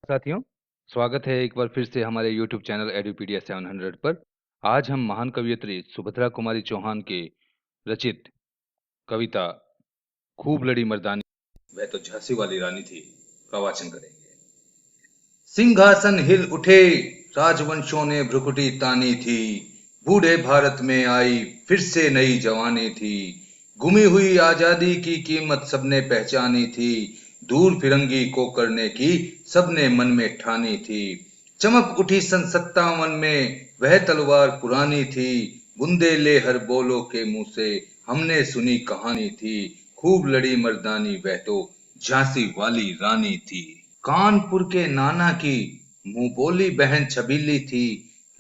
साथियों, स्वागत है एक बार फिर से हमारे YouTube चैनल एडुपीडिया 700 पर। आज हम महान कवयित्री सुभद्रा कुमारी चौहान के रचित कविता खूब लड़ी मर्दानी वह तो झांसी वाली रानी थी का वाचन करेंगे। सिंहासन हिल उठे, राजवंशों ने भ्रुकुटी तानी थी। बूढ़े भारत में आई फिर से नई जवानी थी। गुमी हुई आजादी की कीमत सबने पहचानी थी। दूर फिरंगी को करने की सबने मन में ठानी थी। चमक उठी सन 57 में वह तलवार पुरानी थी। बुंदेले हर बोलो के मुंह से हमने सुनी कहानी थी। खूब लड़ी मर्दानी वह तो झांसी वाली रानी थी। कानपुर के नाना की मुंह बोली बहन छबीली थी।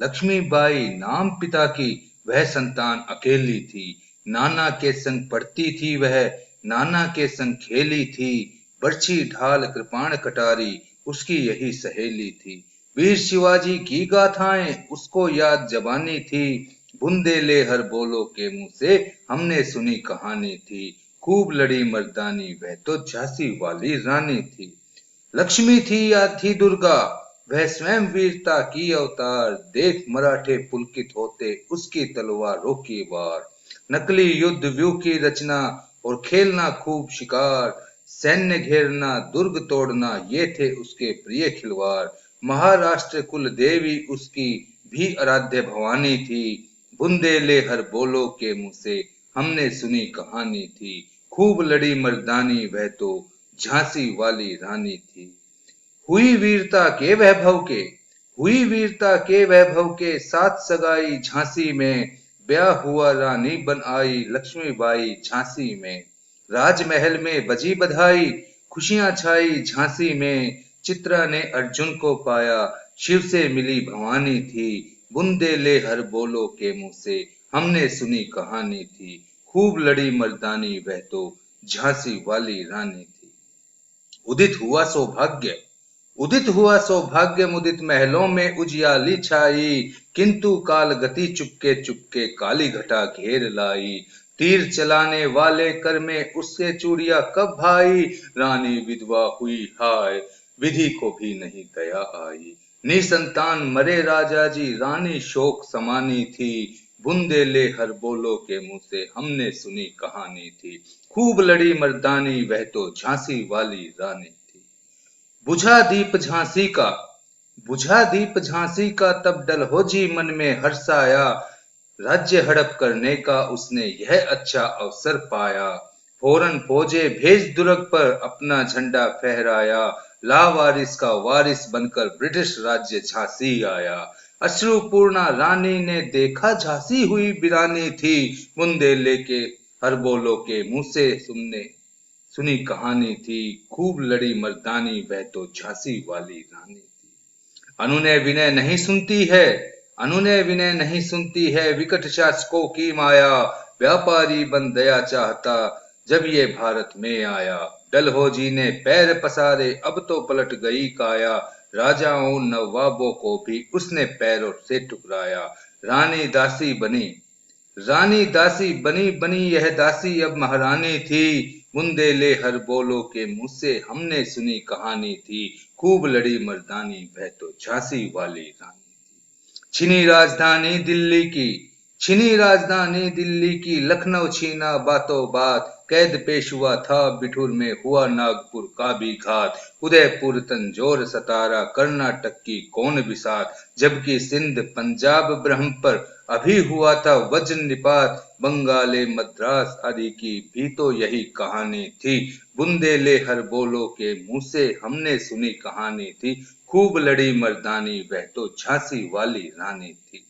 लक्ष्मीबाई नाम पिता की वह संतान अकेली थी। नाना के संग पढ़ती थी वह, नाना के संग खेली थी। बर्छी ढाल कृपाण कटारी उसकी यही सहेली थी। वीर शिवाजी की गाथाएं उसको याद जबानी थी। बुंदेले हर बोलो के मुंह से हमने सुनी कहानी थी। खूब लड़ी मर्दानी वह तो झांसी वाली रानी थी। लक्ष्मी थी या थी दुर्गा वह स्वयं वीरता की अवतार। देख मराठे पुलकित होते उसकी तलवार रोकी वार। नकली युद्ध व्यूह की रचना और खेलना खूब शिकार। सैन्य घेरना दुर्ग तोड़ना ये थे उसके प्रिय खिलवाड़। महाराष्ट्र कुल देवी उसकी भी आराध्य भवानी थी। बुंदेले हर बोलो के मुंह से हमने सुनी कहानी थी। खूब लड़ी मर्दानी वह तो झांसी वाली रानी थी। हुई वीरता के वैभव के, हुई वीरता के वैभव के साथ सगाई झांसी में। ब्याह हुआ रानी बन आई लक्ष्मीबाई झांसी में। राजमहल में बजी बधाई खुशियां छाई झांसी में। चित्रा ने अर्जुन को पाया शिव से मिली भवानी थी। बुंदेले हर बोलो के मुंह से हमने सुनी कहानी थी। खूब लड़ी मर्दानी वह तो झांसी वाली रानी थी। उदित हुआ सौभाग्य, उदित हुआ सौभाग्य मुदित महलों में उजियाली छाई। किंतु काल गति चुपके चुपके काली घटा घेर लाई। तीर चलाने वाले कर में उससे चूड़िया कब भाई। रानी विधवा हुई हाय विधि को भी नहीं दया आई। निसंतान मरे राजा जी रानी शोक समानी थी। बुंदेले हर बोलो के मुंह से हमने सुनी कहानी थी। खूब लड़ी मर्दानी वह तो झांसी वाली रानी थी। बुझा दीप झांसी का, बुझा दीप झांसी का तब डलहौजी मन में हर्ष आया। राज्य हड़प करने का उसने यह अच्छा अवसर पाया। फौरन फौजे भेज दुर्ग पर अपना झंडा फहराया। लावारिस का वारिस बनकर ब्रिटिश राज्य झांसी आया। अश्रुपूर्णा रानी ने देखा झांसी हुई वीरानी थी। बुंदेले के हर बोलो के मुंह से सुनी कहानी थी। खूब लड़ी मर्दानी वह तो झांसी वाली रानी थी। अनुनय विनय नहीं सुनती है, अनुनय विनय नहीं सुनती है विकट शासकों की माया। व्यापारी बन दया चाहता जब ये भारत में आया। डलहौजी ने पैर पसारे अब तो पलट गई काया। राजाओं नवाबों को भी उसने पैरों से ठुकराया। रानी दासी बनी, रानी दासी बनी बनी यह दासी अब महारानी थी। बुंदेले हर बोलो के मुंह से हमने सुनी कहानी थी। खूब लड़ी मर्दानी वह तो झांसी वाली रानी थी। छिनी राजधानी दिल्ली की, छिनी राजधानी दिल्ली की लखनऊ छीना बातों बात। कैद पेश हुआ था बिठूर में हुआ नागपुर का भी घात। उदयपुर तंजौर सतारा कर्नाटक की कौन बिसात। जबकि सिंध पंजाब ब्रह्म पर अभी हुआ था वज्र निपात। बंगाले मद्रास आदि की भी तो यही कहानी थी। बुंदेले हर बोलो के मुंह से हमने सुनी कहानी थी। खूब लड़ी मर्दानी वह तो झांसी वाली रानी थी।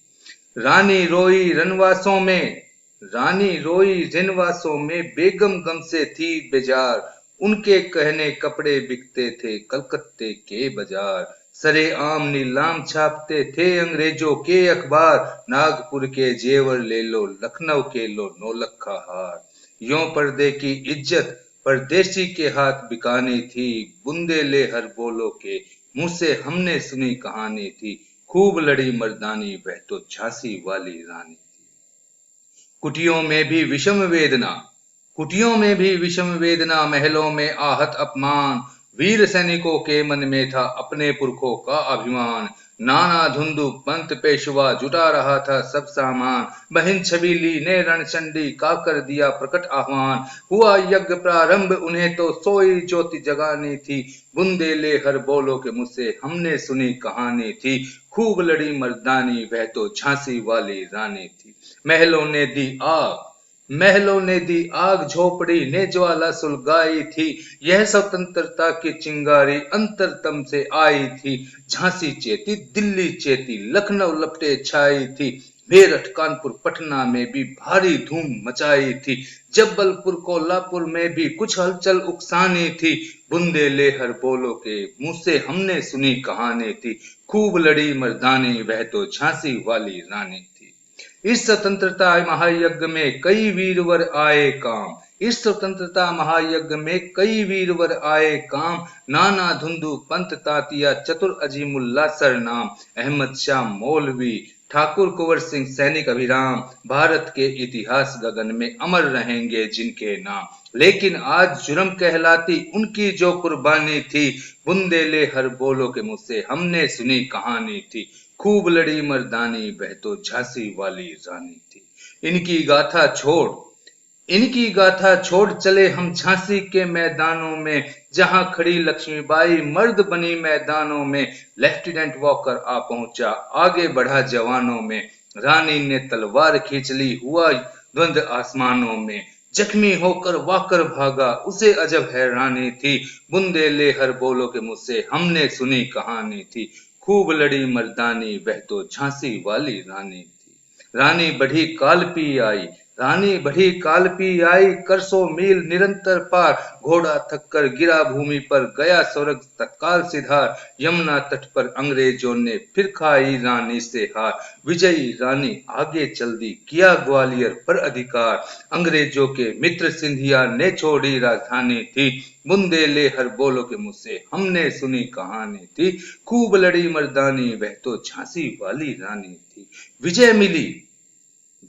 रानी रोई रनवासों में, रानी रोई रनवासों में बेगम गम से थी बेजार। उनके कहने कपड़े बिकते थे कलकत्ते के बाजार। सरे आम नीलाम छापते थे अंग्रेजों के अखबार। नागपुर के जेवर ले लो लखनऊ के लो नौलखा हार। यों पर्दे की इज्जत परदेसी के हाथ बिकानी थी। बुंदेले हर बोलो के मुंह से हमने सुनी कहानी थी। खूब लड़ी मर्दानी वह तो झांसी वाली रानी थी। कुटियों में भी विषम वेदना, कुटियों में भी विषम वेदना महलों में आहत अपमान। वीर सैनिकों के मन में था अपने पुरखों का अभिमान। नाना धुंधु पंत पेशवा जुटा रहा था सब सामान। बहन छबीली ने रणचंडी का कर दिया प्रकट आह्वान। हुआ यज्ञ प्रारंभ उन्हें तो सोई ज्योति जगानी थी। बुंदेले हर बोलो के मुझसे हमने सुनी कहानी थी। खूब लड़ी मर्दानी वह तो झांसी वाली रानी थी। महलों ने दी आग झोपड़ी ने ज्वाला सुलगाई थी। यह स्वतंत्रता की चिंगारी अंतरतम से आई थी। झांसी चेती दिल्ली चेती लखनऊ लपटे छाई थी। मेरठ कानपुर पटना में भी भारी धूम मचाई थी। जबलपुर कोल्हापुर में भी कुछ हलचल उकसानी थी। बुंदेले हर बोलो के मुंह से हमने सुनी कहानी थी। खूब लड़ी मर्दानी वह तो झांसी वाली रानी थी। इस स्वतंत्रता महायज्ञ में कई वीरवर आए काम। इस स्वतंत्रता महायज्ञ में कई वीरवर आए काम। नाना धुंधु पंत तातिया चतुर अजीमुल्ला सरनाम। अहमद शाह मौलवी ठाकुर कुंवर सिंह सैनिक अभिराम। भारत के इतिहास गगन में अमर रहेंगे जिनके नाम। लेकिन आज जुर्म कहलाती उनकी जो कुर्बानी थी। बुंदेले हर बोलो के मुंह से हमने सुनी कहानी थी। खूब लड़ी मर्दानी वह तो झांसी वाली रानी थी। इनकी गाथा छोड़ इनकी गाथा छोड़ चले हम झांसी के मैदानों में। जहां खड़ी लक्ष्मीबाई मर्द बनी मैदानों में। लेफ्टिनेंट वॉकर आ पहुंचा आगे बढ़ा जवानों में। रानी ने तलवार खींच ली हुआ द्वंद आसमानों में। जख्मी होकर वाकर भागा उसे अजब हैरानी थी। बुंदेले हर बोलो के मुंह से हमने सुनी कहानी थी। खूब लड़ी मर्दानी वह तो झांसी वाली रानी थी। रानी बढ़ी काल पी आई कर 100 मील निरंतर पार। घोड़ा थक कर गिरा भूमि पर गया स्वर्ग तत्काल सिधार। यमुना तट पर अंग्रेजों ने फिर खाई रानी से हार। विजयी रानी आगे चल दी किया ग्वालियर पर अधिकार। अंग्रेजों के मित्र सिंधिया ने छोड़ी राजधानी थी। बुंदेले हर बोलो के मुंह से हमने सुनी कहानी थी। खूब लड़ी मर्दानी वह तो झांसी वाली रानी थी।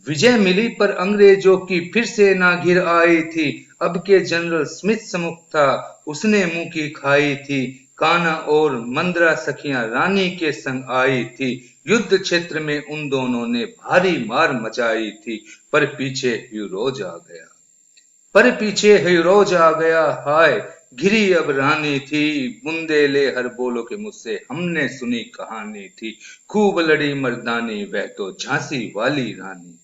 विजय मिली पर अंग्रेजों की फिर सेना घिर आई थी। अब के जनरल स्मिथ सम्मुख था उसने मुंह की खाई थी। कान्हा और मंद्रा सखियां रानी के संग आई थी। युद्ध क्षेत्र में उन दोनों ने भारी मार मचाई थी। पर पीछे हीरोज आ गया हाय घिरी अब रानी थी। बुंदेले हर बोलो के मुझसे हमने सुनी कहानी थी। खूब लड़ी मर्दानी वह तो झांसी वाली रानी थी।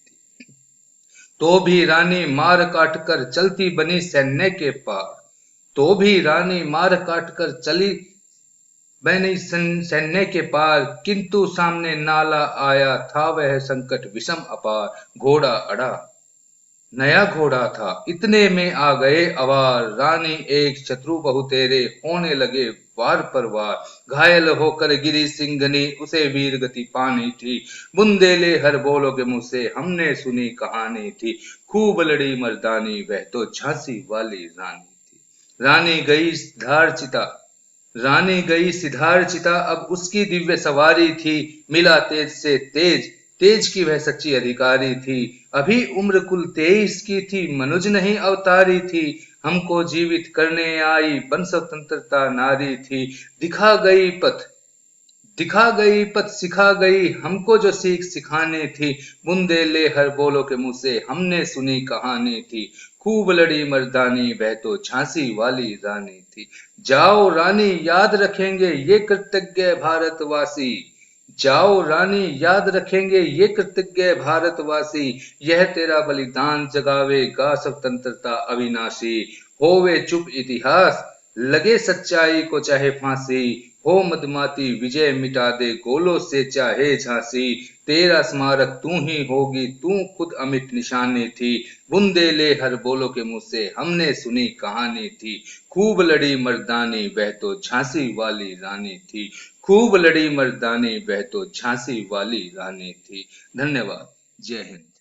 तो भी रानी मार काट कर चलती बनी सैन्य के पार। सैन्य के पार किंतु सामने नाला आया था वह संकट विषम अपार। घोड़ा अड़ा नया घोड़ा था इतने में आ गए अवार। रानी एक शत्रु बहुतेरे होने लगे वार पर वार। घायल होकर गिरी सिंघनी उसे वीर गति पानी थी। बुंदेले हर बोलो के मुंह से हमने सुनी कहानी थी। खूब लड़ी मर्दानी वह तो झांसी वाली रानी थी। रानी गई सिधार चिता अब उसकी दिव्य सवारी थी। मिला तेज से तेज की वह सच्ची अधिकारी थी। अभी उम्र कुल 23 की थी मनुज नहीं अवतारी थी। हमको जीवित करने आई बन स्वतंत्रता नारी थी। दिखा गई पथ सिखा गई हमको जो सीख सिखानी थी। बुंदेले हर बोलो के मुंह से हमने सुनी कहानी थी। खूब लड़ी मर्दानी वह तो झांसी वाली रानी थी। जाओ रानी याद रखेंगे ये कृतज्ञ भारतवासी। यह तेरा बलिदान जगावेगा स्वतंत्रता अविनाशी। होवे चुप इतिहास लगे सच्चाई को चाहे फांसी। हो मदमाती विजय मिटा दे गोलों से चाहे झांसी। तेरा स्मारक तू ही होगी तू खुद अमिट निशानी थी। बुंदेले हर बोलो के मुंह से हमने सुनी कहानी थी। खूब लड़ी मर्दानी वह तो झांसी वाली रानी थी। खूब लड़ी मर्दानी वह तो झांसी वाली रानी थी। धन्यवाद। जय हिंद।